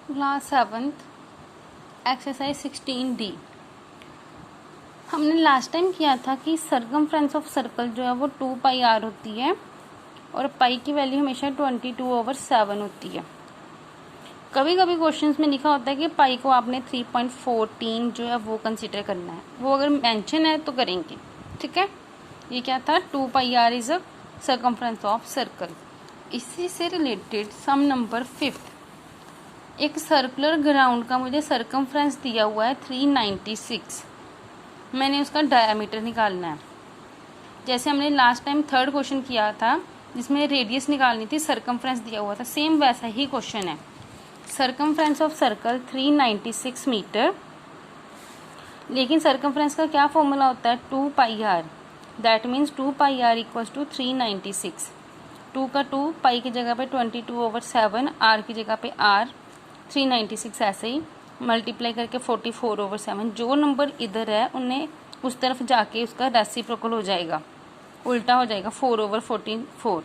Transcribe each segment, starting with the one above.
Class 7th exercise 16D। हमने last time किया था कि सर्कमफ्रेंस ऑफ सर्कल जो है वो 2πr होती है और पाई की वैल्यू हमेशा 22/7 होती है। कभी कभी क्वेश्चंस में लिखा होता है कि पाई को आपने 3.14 जो है वो कंसीडर करना है, वो अगर मेंशन है तो करेंगे। ठीक है, ये क्या था, 2πr is a circumference of circle. इसी से रिलेटेड सम नंबर 5th, एक सर्कुलर ग्राउंड का मुझे सर्कमफ्रेंस दिया हुआ है 396। मैंने उसका डायमीटर निकालना है। जैसे हमने लास्ट टाइम थर्ड क्वेश्चन किया था जिसमें रेडियस निकालनी थी, सर्कमफ्रेंस दिया हुआ था, सेम वैसा ही क्वेश्चन है। सर्कमफ्रेंस ऑफ सर्कल 396 मीटर, लेकिन सर्कमफ्रेंस का क्या फॉर्मूला होता है, 2πr। That means 2πr equals to 396। 2 का 2, पाई की जगह पे 22/7, आर की जगह पे r, 396 ऐसे ही मल्टीप्लाई करके 44/7। जो नंबर इधर है उन्हें उस तरफ जाके उसका रेसिप्रोकल हो जाएगा, उल्टा हो जाएगा, 4/44।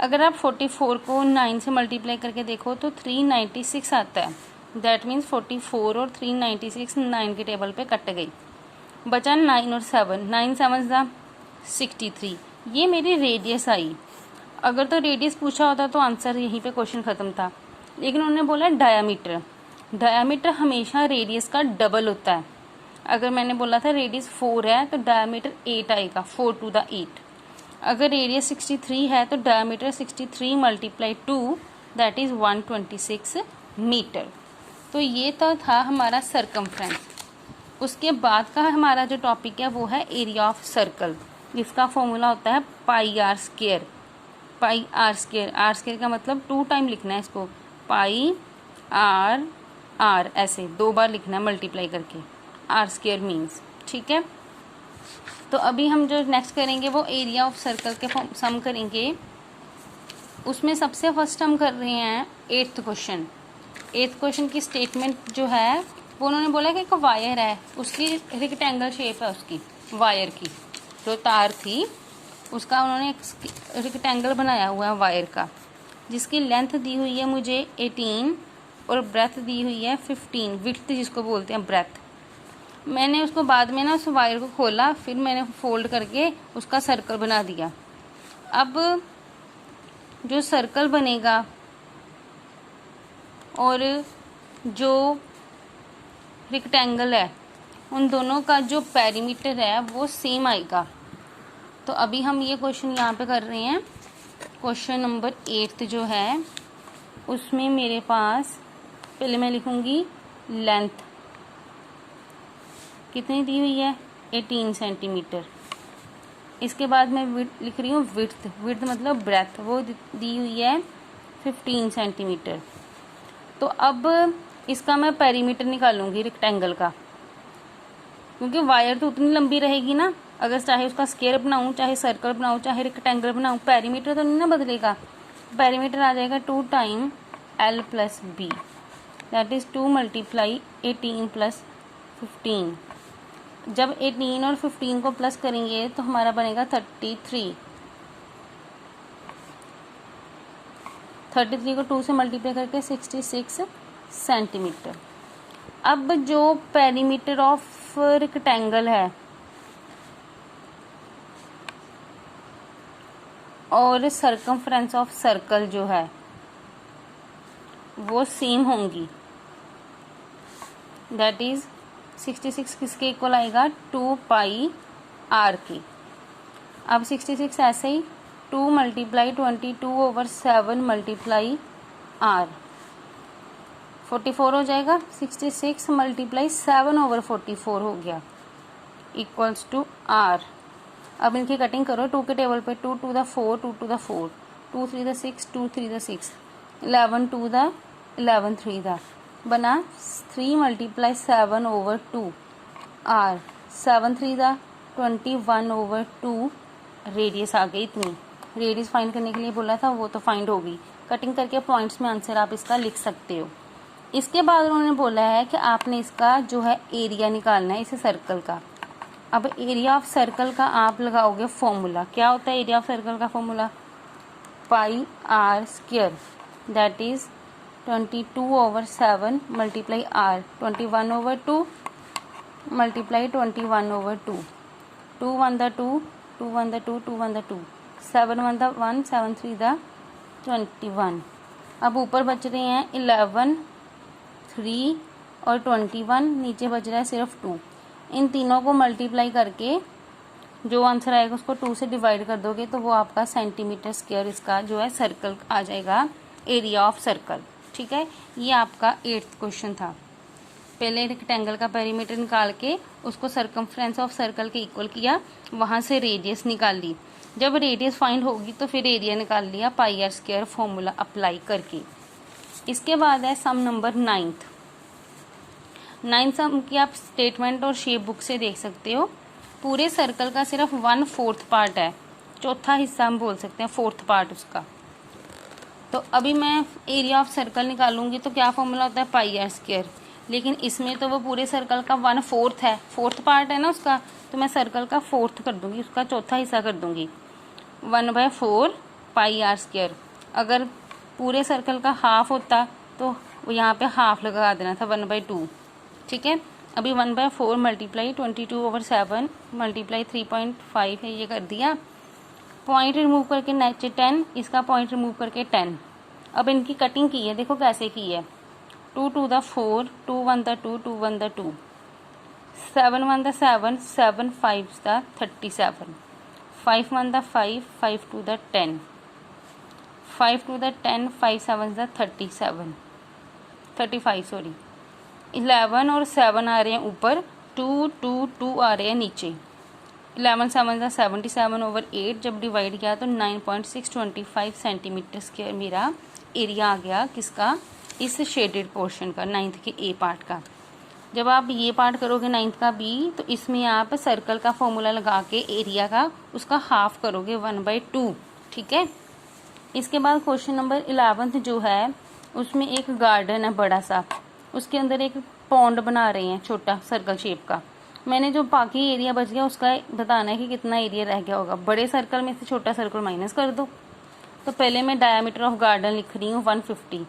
अगर आप 44 को 9 से मल्टीप्लाई करके देखो तो 396 आता है। दैट मीन्स 44 और 396 9 के टेबल पे कट गई, बचा 9 और 7, 9 7 ज़ा 63। ये मेरी रेडियस आई। अगर तो रेडियस पूछा होता तो आंसर यहीं पे क्वेश्चन ख़त्म था, लेकिन उन्होंने बोला डायामीटर। डायामीटर हमेशा रेडियस का डबल होता है। अगर मैंने बोला था रेडियस 4 है तो डायामीटर 8 आएगा, 4 to the 8। अगर रेडियस 63 है तो डायामीटर 63 × 2 दैट इज़ 126 मीटर। तो ये तो था हमारा सर्कमफ्रेंस। उसके बाद का हमारा जो टॉपिक है वो है एरिया ऑफ सर्कल, जिसका फॉर्मूला होता है πr²। πr², r² का मतलब 2 टाइम लिखना है इसको, πr ऐसे 2 बार लिखना है मल्टीप्लाई करके, r² मीन्स। ठीक है, तो अभी हम जो नेक्स्ट करेंगे वो एरिया ऑफ सर्कल के सम करेंगे। उसमें सबसे फर्स्ट हम कर रहे हैं 8th क्वेश्चन। 8th क्वेश्चन की स्टेटमेंट जो है वो उन्होंने बोला कि एक वायर है, उसकी रेक्टेंगल शेप है, उसकी वायर की जो तार थी उसका उन्होंने एक रेक्टेंगल बनाया हुआ है वायर का, जिसकी लेंथ दी हुई है मुझे 18 और ब्रेथ दी हुई है 15, विड्थ जिसको बोलते हैं ब्रेथ। मैंने उसको बाद में ना उस वायर को खोला, फिर मैंने फोल्ड करके उसका सर्कल बना दिया। अब जो सर्कल बनेगा और जो रेक्टेंगल है उन दोनों का जो पेरीमीटर है वो सेम आएगा। तो अभी हम ये क्वेश्चन यहाँ पे कर रहे हैं। क्वेश्चन नंबर 8 जो है उसमें मेरे पास पहले मैं लिखूँगी लेंथ कितनी दी हुई है, 18 सेंटीमीटर। इसके बाद मैं लिख रही हूँ विड्थ, विड्थ मतलब ब्रेथ, वो दी हुई है 15 सेंटीमीटर। तो अब इसका मैं पेरीमीटर निकालूंगी रेक्टेंगल का, क्योंकि वायर तो उतनी लंबी रहेगी ना, अगर चाहे उसका स्क्वायर बनाऊँ, चाहे सर्कल बनाऊँ, चाहे रेक्टेंगल बनाऊँ, पेरीमीटर तो नहीं ना बदलेगा। पेरीमीटर आ जाएगा 2 time L + B, that is 2 × 18 + 15। जब 18 और 15 को प्लस करेंगे तो हमारा बनेगा 33। 33 को 2 से मल्टीप्लाई करके 66 सेंटीमीटर। अब जो पेरीमीटर ऑफ रेक्टेंगल है और सर्कमफ्रेंस ऑफ सर्कल जो है वो सेम होंगी। दैट इज़ 66 किसके इक्वल आएगा, 2πr की। अब 66 ऐसे ही 2 × 22/7 × r 44 हो जाएगा। 66 × 7/44 हो गया इक्वल्स टू r। अब इनकी कटिंग करो, 2 के टेबल पे 2 to the 4, 2 to the 4, 2 3 the 6, 2 3 the 6, 11 2 the 11 3 the बना 3 × 7/2 r, 7 3 the 21/2। रेडियस आ गई इतनी। रेडियस फाइंड करने के लिए बोला था, वो तो फाइंड होगी। कटिंग करके पॉइंट्स में आंसर आप इसका लिख सकते हो। इसके बाद उन्होंने बोला है कि आपने इसका जो है एरिया निकालना है इस सर्कल का। अब एरिया ऑफ सर्कल का आप लगाओगे फॉर्मूला। क्या होता है एरिया ऑफ सर्कल का formula, πr², that is 22/7 multiply r, 21/2 multiply 21/2, 2 1 the 2, 2 1 the 2, 2 1 the 2, 7 1 the 1, 7 3 the 21। अब ऊपर बच रहे हैं 11, 3 और 21, नीचे बच रहा है सिर्फ 2। इन तीनों को मल्टीप्लाई करके जो आंसर आएगा उसको 2 से डिवाइड कर दोगे तो वो आपका सेंटीमीटर स्क्वायर इसका जो है सर्कल आ जाएगा, एरिया ऑफ सर्कल। ठीक है, ये आपका 8th क्वेश्चन था। पहले रेक्टेंगल का पेरीमीटर निकाल के उसको सर्कमफ्रेंस ऑफ सर्कल के इक्वल किया, वहाँ से रेडियस निकाल ली। जब रेडियस फाइंड होगी तो फिर एरिया निकाल लिया पाई आर स्क्वायर फॉर्मूला अप्लाई करके। इसके बाद है सम नंबर 9th सम की आप स्टेटमेंट और शेप बुक से देख सकते हो। पूरे सर्कल का सिर्फ 1/4 पार्ट है, चौथा हिस्सा हम बोल सकते हैं, 4th पार्ट उसका। तो अभी मैं एरिया ऑफ सर्कल निकालूंगी तो क्या फॉर्मूला होता है, पाई आर स्क्वायर। लेकिन इसमें तो वो पूरे सर्कल का 1/4 है, 4th पार्ट है ना उसका, तो मैं सर्कल का 4th कर दूंगी, उसका चौथा हिस्सा कर दूंगी। 1/4 पाई आर स्क्वायर। अगर पूरे सर्कल का हाफ होता तो यहाँ पे हाफ लगा देना था, 1/2। ठीक है, अभी 1/4 मल्टीप्लाई 22/7 मल्टीप्लाई 3.5 है, ये कर दिया। पॉइंट रिमूव करके नीचे 10, इसका पॉइंट रिमूव करके 10। अब इनकी कटिंग की है, देखो कैसे की है। 2 2 the 4, 2 1 the 2, 2 1 the 2, 7 1 the 7, 7 5 the 37, 5 1 the 5, 5 2 the 10, 5 2 the 10, 5 7 the 35 sorry. 11 और 7 आ रहे हैं ऊपर, 2 2 2 आ रहे हैं नीचे। 11 7 का 77/8 जब डिवाइड किया तो 9.625 सेंटीमीटर स्क्वायर मेरा एरिया आ गया, किसका, इस शेडेड पोर्शन का, 9th के ए पार्ट का। जब आप ये पार्ट करोगे 9th का बी, तो इसमें आप सर्कल का फॉर्मूला लगा के एरिया का उसका हाफ करोगे, 1/2। ठीक है, इसके बाद क्वेश्चन नंबर 11th जो है उसमें एक गार्डन है बड़ा सा, उसके अंदर एक पॉन्ड बना रहे हैं छोटा सर्कल शेप का। मैंने जो बाकी एरिया बच गया उसका बताना है कि कितना एरिया रह गया होगा। बड़े सर्कल में से छोटा सर्कल माइनस कर दो। तो पहले मैं डायमीटर ऑफ गार्डन लिख रही हूँ 150।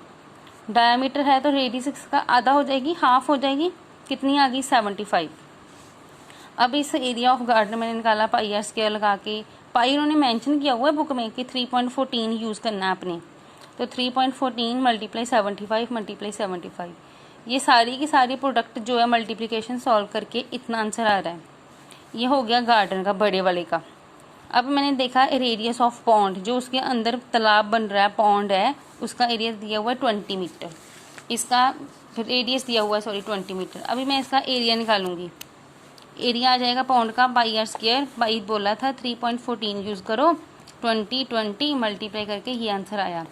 डायमीटर है तो रेडियस इसका आधा हो जाएगी, हाफ हो जाएगी, कितनी आ गई, 75। अब इस एरिया ऑफ गार्डन मैंने निकाला पाई आर स्क्वायर लगा के। पाई उन्होंने मेंशन किया हुआ है बुक में कि 3.14 यूज़ करना है आपने, तो 3.14 मल्टीप्लाई 75 मल्टीप्लाई 75, ये सारी की सारी प्रोडक्ट जो है मल्टीप्लिकेशन सॉल्व करके इतना आंसर आ रहा है। ये हो गया गार्डन का, बड़े वाले का। अब मैंने देखा रेडियस ऑफ पॉन्ड, जो उसके अंदर तालाब बन रहा है, पॉन्ड है, उसका एरिया दिया हुआ है 20 मीटर, इसका रेडियस दिया हुआ है 20 मीटर। अभी मैं इसका एरिया निकालूंगी। एरिया आ जाएगा पॉन्ड का पाई आर स्क्वायर, पाई बोला था 3.14 यूज़ करो, 20 मल्टीप्लाई करके ये आंसर आया।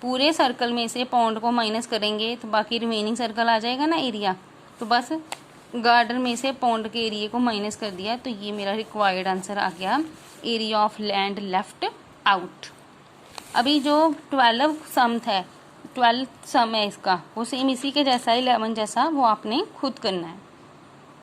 पूरे सर्कल में से पॉन्ड को माइनस करेंगे तो बाकी रिमेनिंग सर्कल आ जाएगा ना एरिया, तो बस गार्डन में से पॉन्ड के एरिया को माइनस कर दिया, तो ये मेरा रिक्वायर्ड आंसर आ गया, area of land left out. अभी जो 12 सम है, 12 सम है इसका, वो सेम इसी के जैसा 11 जैसा वो आपने खुद करना है।